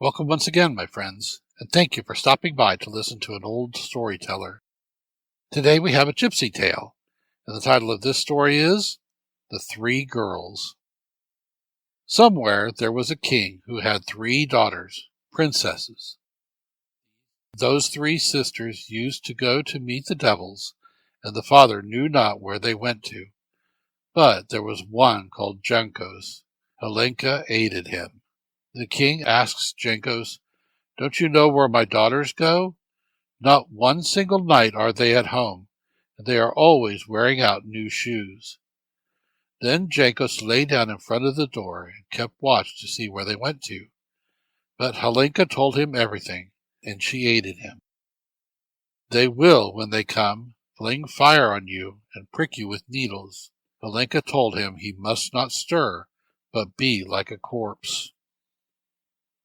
Welcome once again, my friends, and thank you for stopping by to listen to an old storyteller. Today we have a gypsy tale, and the title of this story is The Three Girls. Somewhere there was a king who had 3 daughters, princesses. Those 3 sisters used to go to meet the devils, and the father knew not where they went to. But there was one called Jankos. Helenka aided him. The king asks Jankos, "Don't you know where my daughters go? Not one single night are they at home, and they are always wearing out new shoes." Then Jankos lay down in front of the door and kept watch to see where they went to. But Helenka told him everything, and she aided him. "They will, when they come, fling fire on you and prick you with needles." Helenka told him he must not stir, but be like a corpse.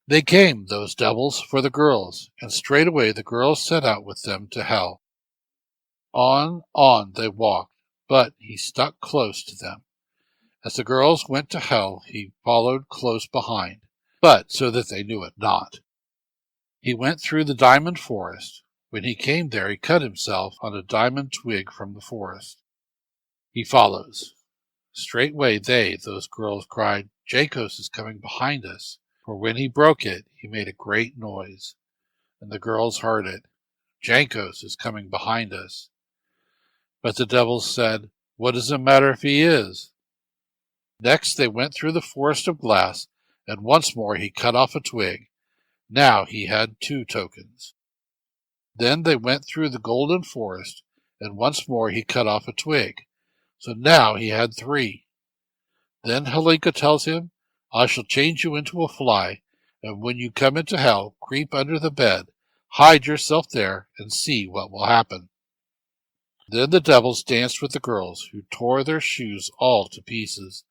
They came, those devils, for the girls, and straightway the girls set out with them to hell. On they walked, but he stuck close to them. As the girls went to hell, he followed close behind, but so that they knew it not. He went through the diamond forest. When he came there, he cut himself on a diamond twig from the forest. He follows. Straightway those girls cried, "Jankos is coming behind us." For when he broke it, he made a great noise, and the girls heard it. "Jankos is coming behind us." But the devils said, "What does it matter if he is?" Next they went through the forest of glass, and once more he cut off a twig. Now he had 2 tokens. Then they went through the golden forest, and once more he cut off a twig. So now he had 3. Then Helenka tells him, "I shall change you into a fly, and when you come into hell, creep under the bed, hide yourself there, and see what will happen." Then the devils danced with the girls, who tore their shoes all to pieces,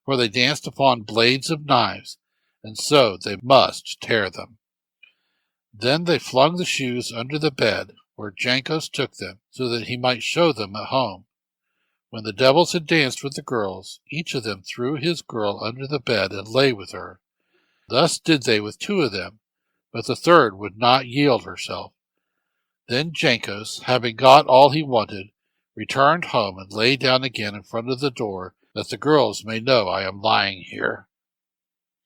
for they danced upon blades of knives, and so they must tear them. Then they flung the shoes under the bed, where Jankos took them, so that he might show them at home. When the devils had danced with the girls, each of them threw his girl under the bed and lay with her. Thus did they with 2 of them, but the 3rd would not yield herself. Then Jankos, having got all he wanted, returned home and lay down again in front of the door, that the girls may know I am lying here.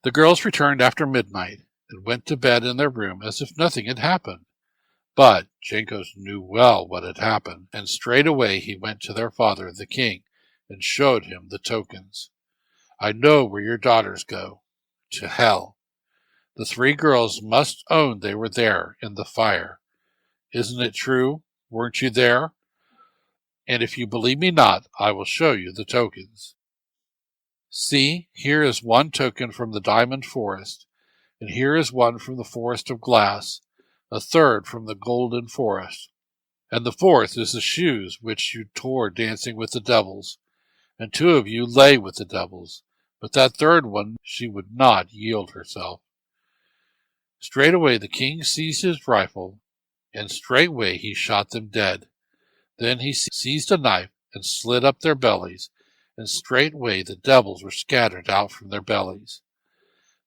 The girls returned after midnight, and went to bed in their room as if nothing had happened. But Jankos knew well what had happened, and straightway he went to their father, the king, and showed him the tokens. "I know where your daughters go, to hell. The 3 girls must own they were there in the fire. Isn't it true? Weren't you there? And if you believe me not, I will show you the tokens. See, here is one token from the diamond forest, and here is one from the forest of glass, a 3rd from the golden forest, and the 4th is the shoes which you tore dancing with the devils, and 2 of you lay with the devils, but that 3rd one she would not yield herself." Straightway the king seized his rifle, and straightway he shot them dead. Then he seized a knife and slit up their bellies, and straightway the devils were scattered out from their bellies.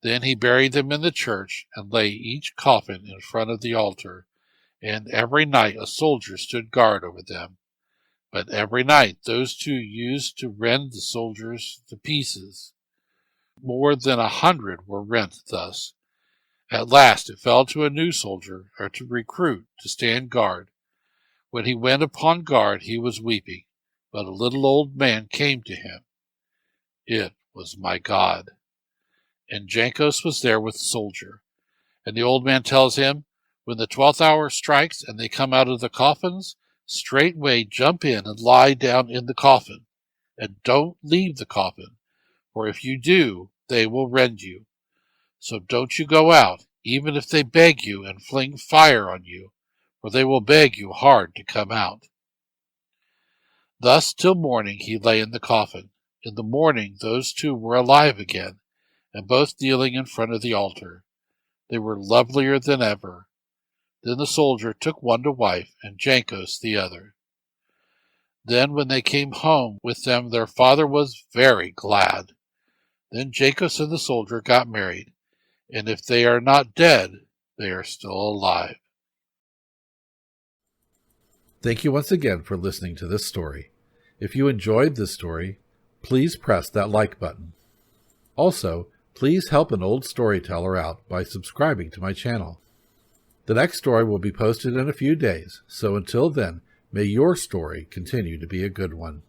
Then he buried them in the church, and laid each coffin in front of the altar, and every night a soldier stood guard over them. But every night those 2 used to rend the soldiers to pieces. More than 100 were rent thus. At last it fell to a new soldier, or to recruit, to stand guard. When he went upon guard he was weeping, but a little old man came to him. It was my God. And Jankos was there with the soldier. And the old man tells him, "When the 12th hour strikes and they come out of the coffins, straightway jump in and lie down in the coffin, and don't leave the coffin, for if you do, they will rend you. So don't you go out, even if they beg you and fling fire on you, for they will beg you hard to come out." Thus till morning he lay in the coffin. In the morning those 2 were alive again, and both kneeling in front of the altar. They were lovelier than ever. Then the soldier took one to wife, and Jankos the other. Then when they came home with them, their father was very glad. Then Jankos and the soldier got married, and if they are not dead, they are still alive. Thank you once again for listening to this story. If you enjoyed this story, please press that like button. Also, please help an old storyteller out by subscribing to my channel. The next story will be posted in a few days, so until then, may your story continue to be a good one.